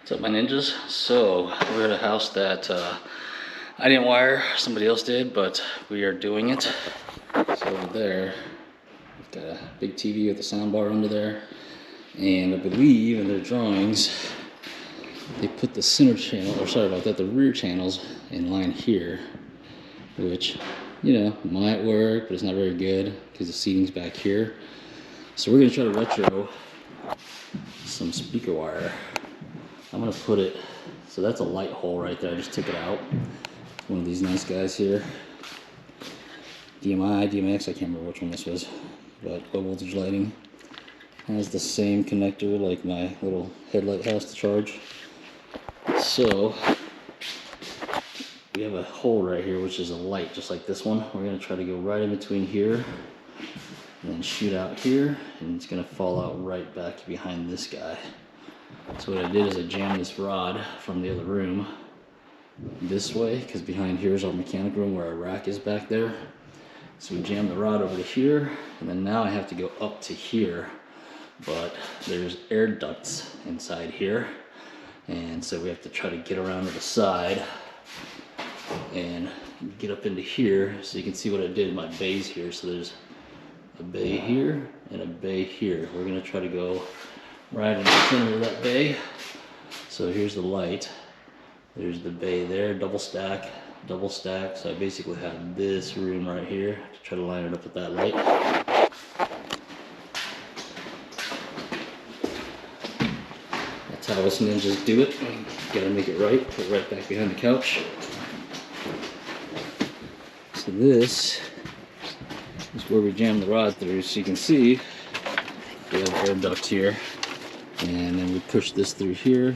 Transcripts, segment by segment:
What's up, my ninjas? So we're at a house that I didn't wire, somebody else did, but we are doing it. So over there, we've got a big TV with a sound bar under there, and I believe in their drawings they put the center channel, or sorry about that, the rear channels in line here, which, you know, might work, but it's not very good because the seating's back here. So we're gonna try to retro some speaker wire. I'm gonna put it, so that's a light hole right there. I just took it out. One of these nice guys here. DMI, DMX, I can't remember which one this was, but low voltage lighting. Has the same connector like my little headlight has to charge. So we have a hole right here, which is a light, just like this one. We're gonna try to go right in between here and then shoot out here, and it's gonna fall out right back behind this guy. So what I did is I jammed this rod from the other room this way, because behind here is our mechanic room where our rack is back there. So we jammed the rod over to here, and then now I have to go up to here, but there's air ducts inside here, and so we have to try to get around to the side and get up into here. So you can see what I did in my bays here. So there's a bay here and a bay here. We're gonna try to go right in the center of that bay. So here's the light. There's the bay there, double stack. So I basically have this room right here to try to line it up with that light. That's how us ninjas do it. Gotta make it right, put it right back behind the couch. So this is where we jam the rod through. So you can see we have air duct here. And then we push this through here.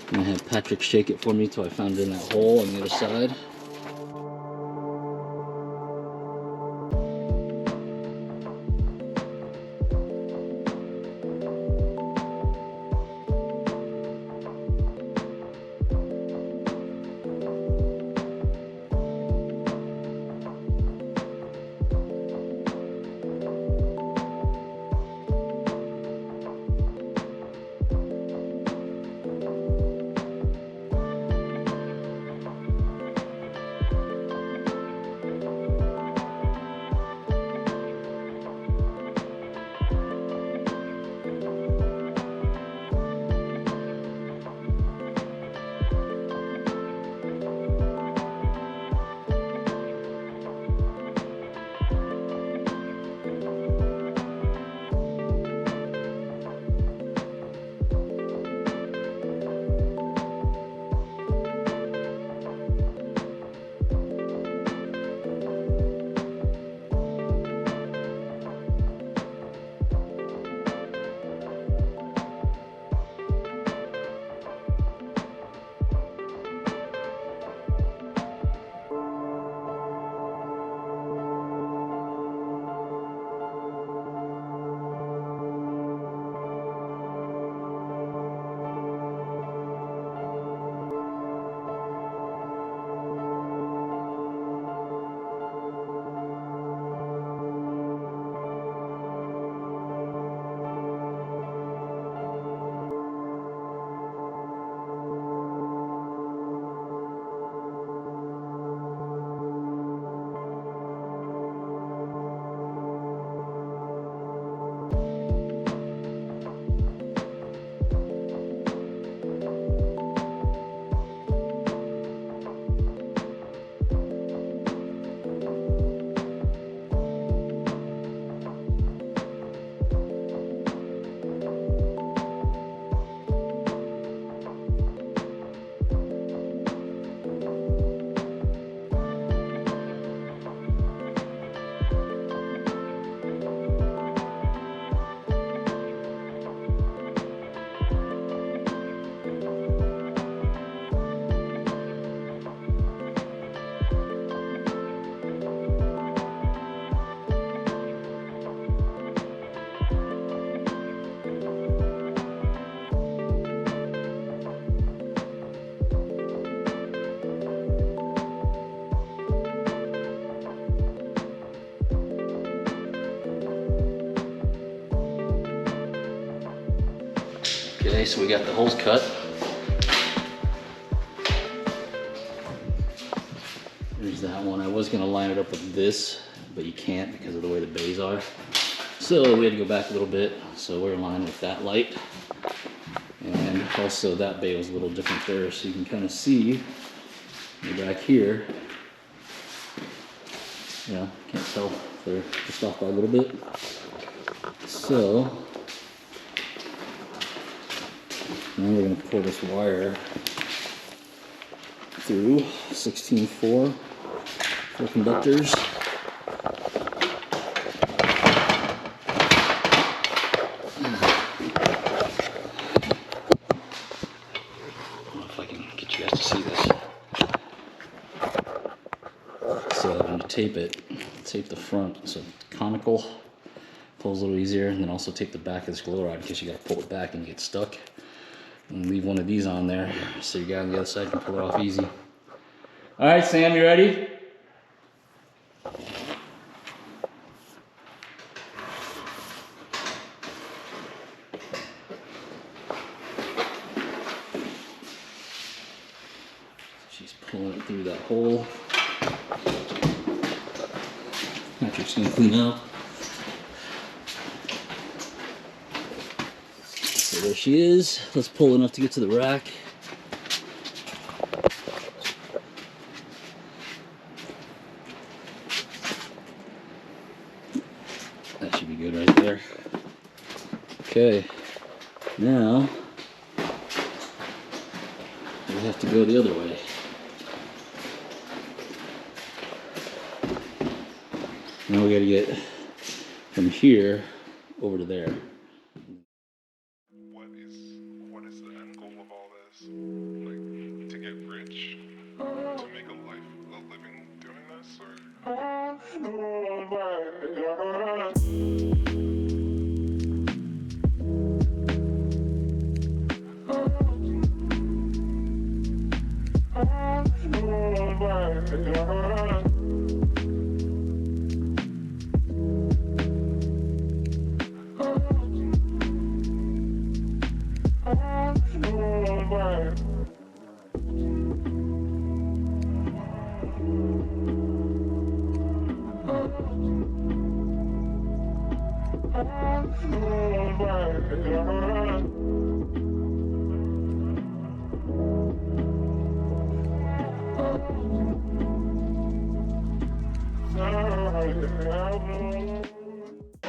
I'm gonna have Patrick shake it for me till I found it in that hole on the other side. Okay, so we got the holes cut. that one. I was gonna line it up with this, but you can't because of the way the bays are. So we had to go back a little bit. So we're in line with that light. And also that bay was a little different there, so you can kind of see back here. Yeah, can't tell, they're just off by a little bit. So now we're going to pull this wire through 16-4 for conductors. Tape it, tape the front so it's conical, pulls a little easier, and then also tape the back of this glow rod in case you got to pull it back and you get stuck. And leave one of these on there so your guy on the other side can pull it off easy. All right, Sam, you ready? She's pulling it through that hole. Patrick's gonna clean up. So there she is. Let's pull enough to get to the rack. That should be good right there. Okay, now we have to go the other way. Now we got to get from here over to there. What is the end goal of all this? Like, to get rich? To make a living doing this?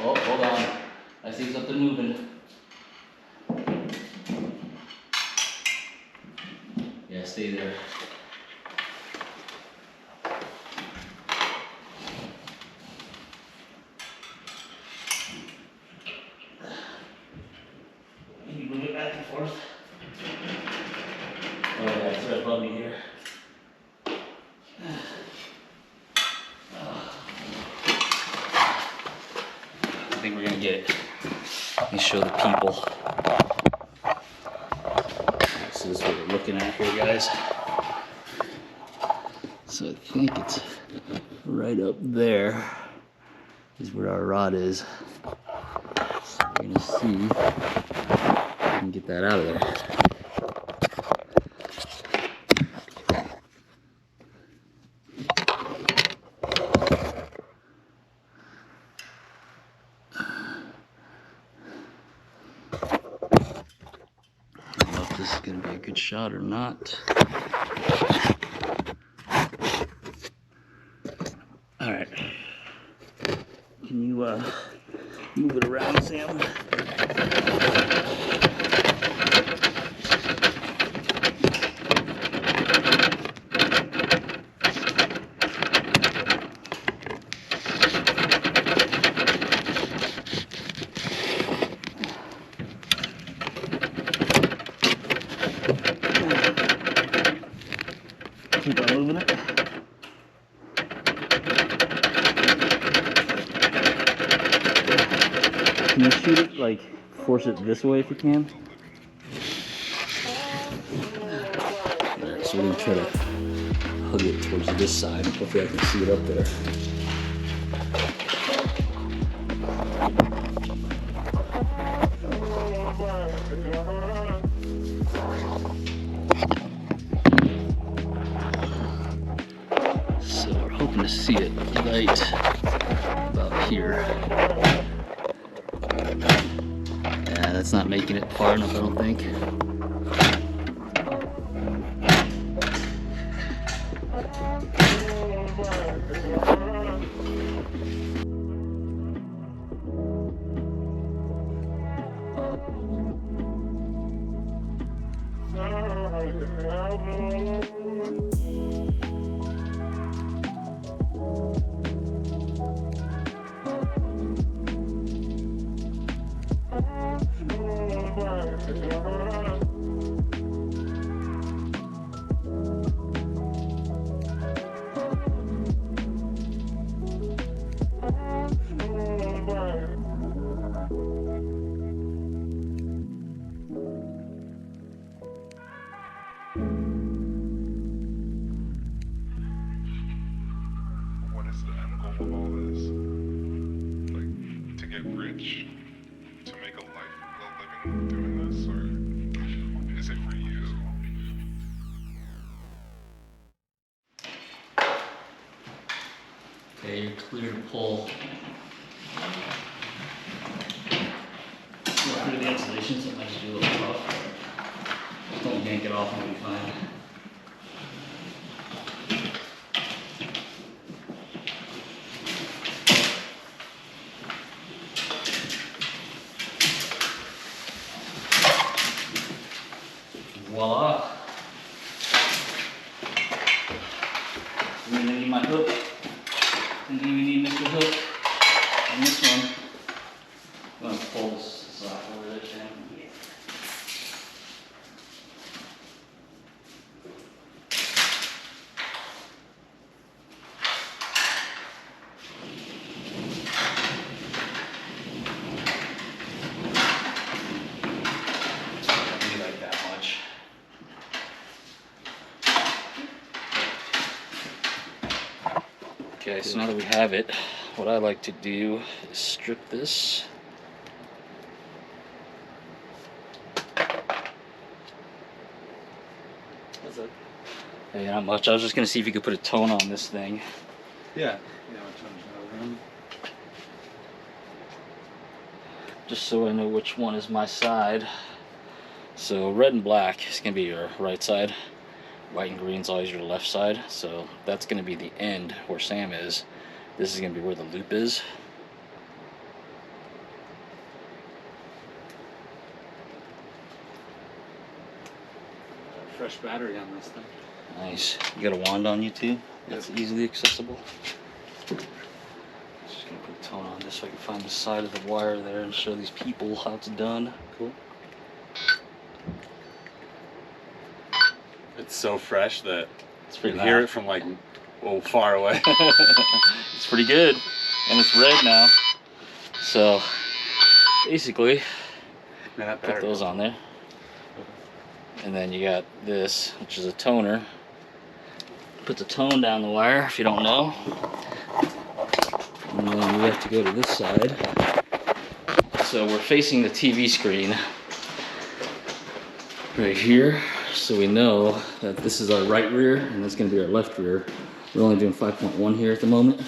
Oh, hold on. I see something moving. Yeah, stay there. Can you move it back and forth? Oh yeah, it's right above me here. I think we're gonna get it. Let me show the people. This is what we're looking at here, guys. So I think it's right up there is where our rod is. So we're gonna see if we can get that out of there. This is going to be a good shot or not. All right. Can you move it around, Sam? Keep on moving it. Can you shoot it, like, force it this way if you can? Alright, so we're going to try to hug it towards this side. Hopefully I can see it up there. So we're to see it right about here. Yeah, that's not making it far enough, I don't think. What is the end goal of all this? Like, to get rich? To make a living doing this? Or is it for you? Okay, you're clear to pull. Go through the insulation, so it might just be a little rough. Don't yank it off and it'll be fine. Voila. And then I need my hook. And then we need Mr. Hook. And this one. I'm going to pull this sock over there, Sam. Like that much. Okay, so now that we have it, what I like to do is strip this. What's that? Hey, not much. I was just gonna see if you could put a tone on this thing. Yeah. Yeah, I'll turn it around. Just so I know which one is my side. So red and black is gonna be your right side. White and green is always your left side. So that's gonna be the end where Sam is. This is gonna be where the loop is. Fresh battery on this thing. Nice. You got a wand on you too? That's easily accessible. Just gonna put a tone on this so I can find the side of the wire there and show these people how it's done. Cool. It's so fresh that It's you pretty can hear loud. it from like, oh, far away. It's pretty good. And it's red now. So basically, Man, that put battery those on there. And then you got this, which is a toner. Put the tone down the wire if you don't know. And then we have to go to this side. So we're facing the TV screen right here. So we know that this is our right rear and that's going to be our left rear. We're only doing 5.1 here at the moment.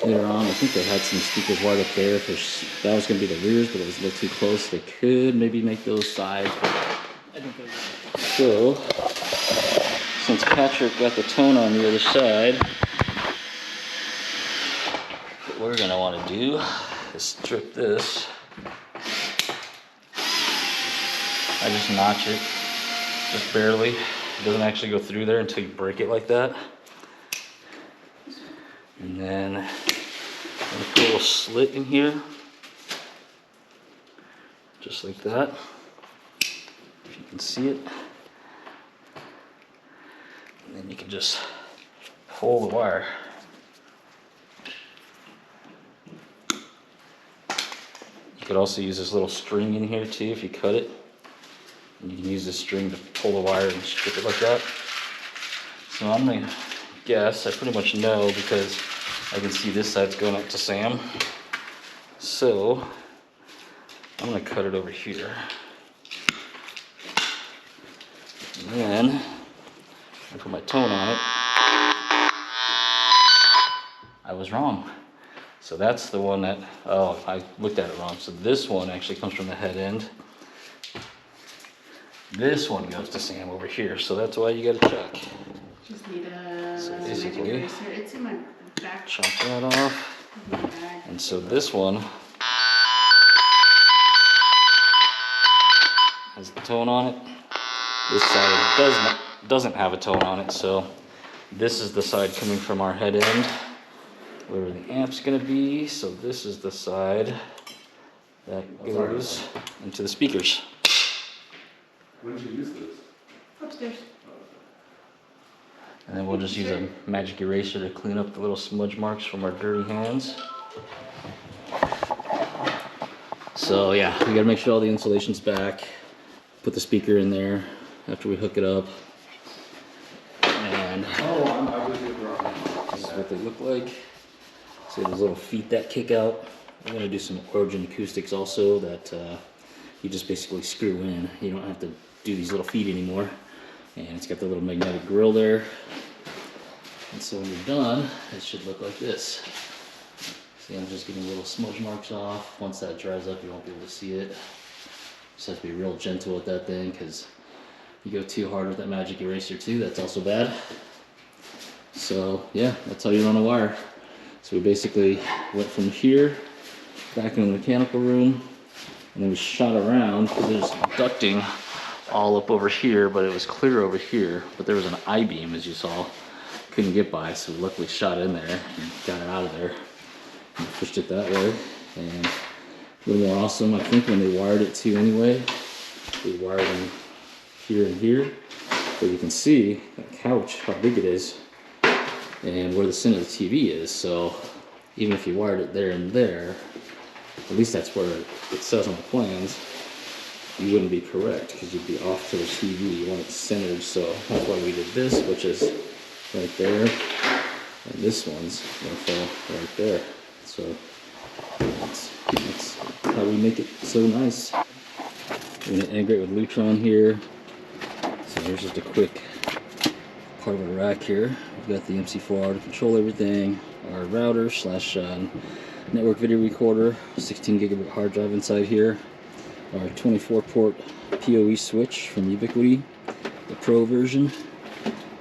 Later on, I think they had some speakers wired up there. That was going to be the rears, but it was a little too close. They could maybe make those sides. So, since Patrick got the tone on the other side, what we're going to want to do is strip this. I just notch it, just barely. It doesn't actually go through there until you break it like that. And then I'm gonna put a little slit in here, just like that, if you can see it. And then you can just pull the wire. You could also use this little string in here too if you cut it. And you can use this string to pull the wire and strip it like that. So I'm gonna guess, I pretty much know because I can see this side's going up to Sam. So I'm gonna cut it over here. And then I put my tone on it. was wrong. So that's the one that, oh, I looked at it wrong. So this one actually comes from the head end. This one goes to Sam over here, so that's why you gotta check. Just need a So magic basically, eraser. It's in my back. chop that off. My bag. And so this one has the tone on it. This side doesn't have a tone on it, so this is the side coming from our head end where the amp's gonna be. So this is the side that goes into the speakers. When did you use this? Upstairs. And then we'll just use a magic eraser to clean up the little smudge marks from our dirty hands. So yeah, we gotta make sure all the insulation's back. Put the speaker in there after we hook it up. And this is what they look like. See those little feet that kick out. I'm gonna do some Origin acoustics also that you just basically screw in. You don't have to do these little feet anymore. And it's got the little magnetic grill there. And so when you're done, it should look like this. See, I'm just getting little smudge marks off. Once that dries up, you won't be able to see it. Just have to be real gentle with that thing, because you go too hard with that magic eraser too, that's also bad. So yeah, that's how you run a wire. So we basically went from here back in the mechanical room, and then we shot around because there's ducting all up over here, but it was clear over here. But there was an I-beam, as you saw, couldn't get by, so we luckily shot in there and got it out of there and pushed it that way. And a little more awesome, I think, when they wired it too anyway, they wired them here and here, but you can see that couch, how big it is, and where the center of the TV is. So even if you wired it there and there, at least that's where it says on the plans, you wouldn't be correct because you'd be off to the TV. You want it centered, so that's why we did this, which is right there, and this one's gonna fall right there. So that's how we make it so nice. We're gonna integrate with Lutron here. So here's just a quick part of a rack here. We've got the MC4R to control everything, our router slash network video recorder, 16 gigabit hard drive inside here, our 24 port PoE switch from Ubiquiti, the Pro version,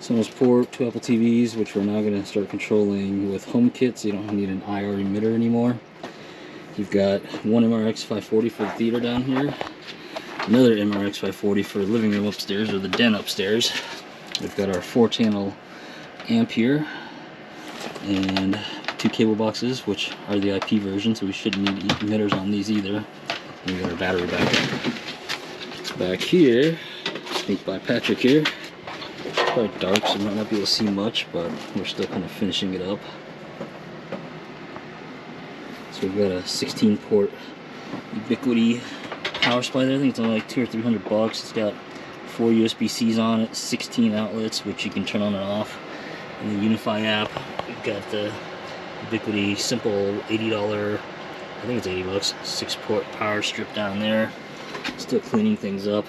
Sonos port, 2 Apple TVs, which we're now going to start controlling with HomeKit, so you don't need an IR emitter anymore. You've got one MRX540 for the theater down here, another MRX540 for the living room upstairs, or the den upstairs. We've got our 4-channel amp here, and 2 cable boxes, which are the IP version, so we shouldn't need emitters on these either. And we got our battery backup. Back here, sneak by Patrick here. It's quite dark, so you might not be able to see much, but we're still kind of finishing it up. So we've got a 16 port Ubiquiti power supply there. I think it's only like $200 or $300. It's got 4 USB-Cs on it, 16 outlets, which you can turn on and off. In the Unify app, we've got the Ubiquiti simple $80, I think it's $80, 6-port power strip down there. Still cleaning things up.